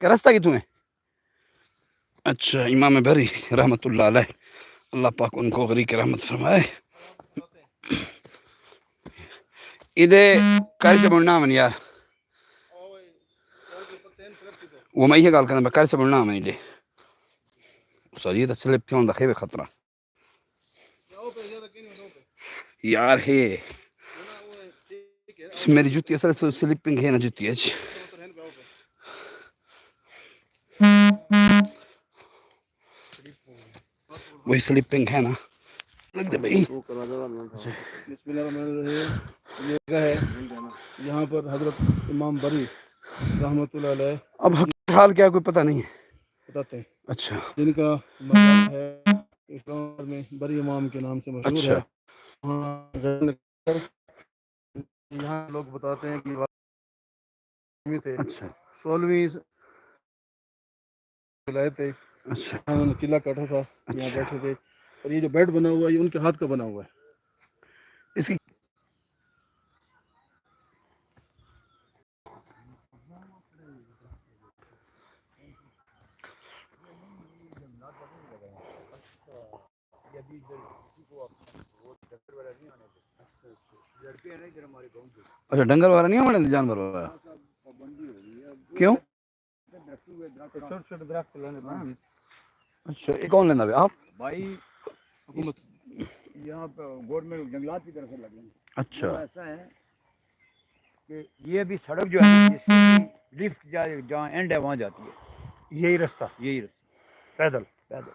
क्या रास्ता कितों है? अच्छा, इमाम बरी रहमतुल्लाह अलैह, अल्लाह पाक उनको गरी की रहमत फरमाए। इधे कैसे बोलना मन यार, वो मैं ये गल करना कैसे बोलना मन इधे सॉरी ये तो स्लिप थे होंदा है खतरा यार है मेरी जूती असल स्लिपिंग है ना जूती है वही स्लिपिंग है ना लग दे भाई। ये जगह है यहाँ पर हजरत इमाम बरी रहमतुल्लाह अलैह अब हाल क्या कोई पता नहीं है बताते हैं। अच्छा जिनका मकाम है इस गाँव में बरी इमाम के नाम से मशहूर है। अच्छा यहाँ लोग बताते हैं कि थे अच्छा 16वीं लाए थे, अच्छा उन्होंने किला काटा था, यहाँ अच्छा बैठे थे। और ये जो बेड बना हुआ है ये उनके हाथ का बना हुआ है। इसकी अच्छा डंगर वाला नहीं होने जानवर वाला क्यों? छोटे छोटे दरख्त लगाने अच्छा ये कौन लेना आप भाई हुकूमत यहाँ पर गवर्नमेंट जंगलात की तरफ से लगे। अच्छा ऐसा है कि ये भी सड़क जो है लिफ्ट जहाँ एंड है वहाँ जाती है, यही रास्ता पैदल पैदल।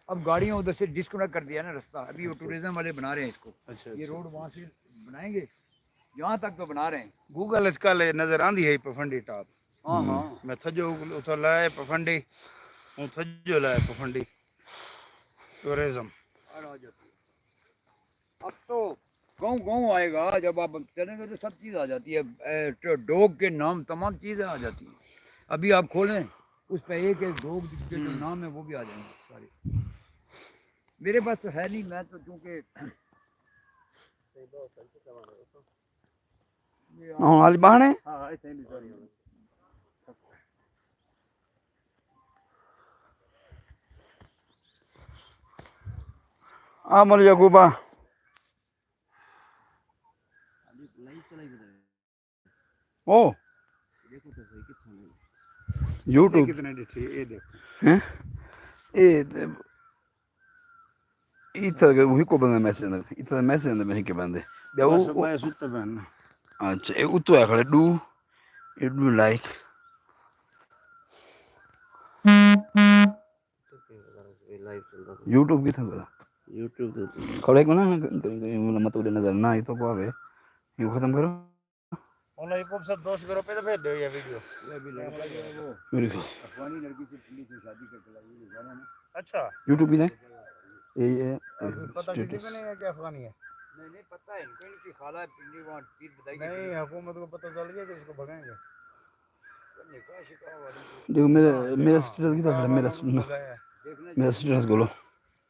अब गाड़ियाँ उधर से डिस्कनेक्ट कर दिया ना रास्ता, अभी वो टूरिज्म वाले बना रहे हैं इसको। अच्छा, ये रोड वहाँ से बनाएंगे, यहाँ तक तो बना रहे हैं। गूगल इसका नजर आंदी है पफंडी टॉप। हाँ हाँ मैं थजो उतो लाए पफंडी थजो लाए पफंडी टूरिज्म अब तो गाँव गाँव आएगा, जब आप चलेंगे तो सब चीज़ आ जाती है, डॉग के नाम तमाम चीज़ें आ जाती हैं। अभी आप खोलें उस पर एक एक डॉग के जो नाम है वो भी आ जाएंगे सारे। मेरे पास तो है नहीं, मैं तो चूँकि आज बहाने आ मर जागूबा ओ यूट्यूब कितने डिठी ये देखो हैं ये इतना वही को बंदा मैसेज अंदर इतना मैसेज अंदर में के बंदे बस मैं सुत्ते बहन अच्छा ये उतो है खड़े do it do like YouTube की था जरा यूट्यूब खड़े को ना मतलब नजर ना आई तो पावे ये खत्म करो ऑनलाइन को सब 200 रुपए तो भेज दो ये वीडियो। ये भी लड़का जो है वो मेरे को अफगानी लड़की से पुलिस से शादी करके लाई है गाना में। अच्छा यूट्यूब की ये पता किसी को नहीं है कि अफगानी है? नहीं नहीं पता है इनको, इनकी खाला पिंडी वहाँ पीर बताई नहीं, हुकूमत को पता चल गया कि इसको भगाएंगे। देखो मेरा मेरा स्टेटस की था मेरा स्टेटस बोलो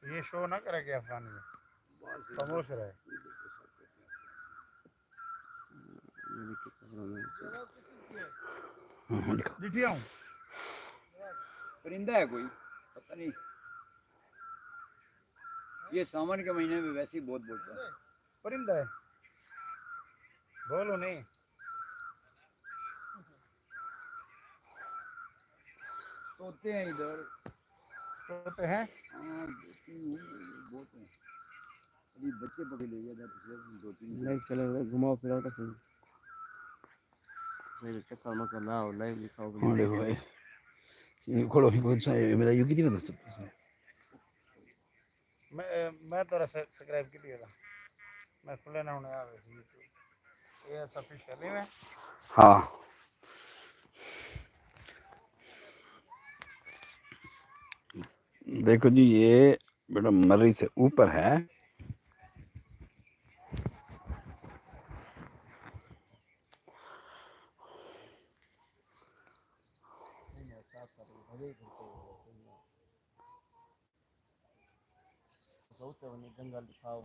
ये शो ना करे कि अफगानी है, खामोश रहे। लिखिए परिंदा है कोई पता नहीं, ये सावन के महीने में वैसे ही बहुत बोलता है। परिंदा है, बोलो नहीं। तोते हैं इधर, तोते हैं हाँ बहुत हैं, अभी बच्चे पकड़ ले गया पिछले 2-3 नहीं चले घुमाओ फिराओ तो सही। नहीं चक्कर मत करना लाइव लिखाओ। हाँ देखो भाई ये खोलो ही बहुत सारे मेरा यू कितनी बता सकते हैं मैं तो सब्सक्राइब की दिया था, मैं खुले ना होने आ वैसे यूट्यूब ये ऑफिशियल है। हाँ देखो जी ये बेटा मर्री से ऊपर है जंगल दिखाओ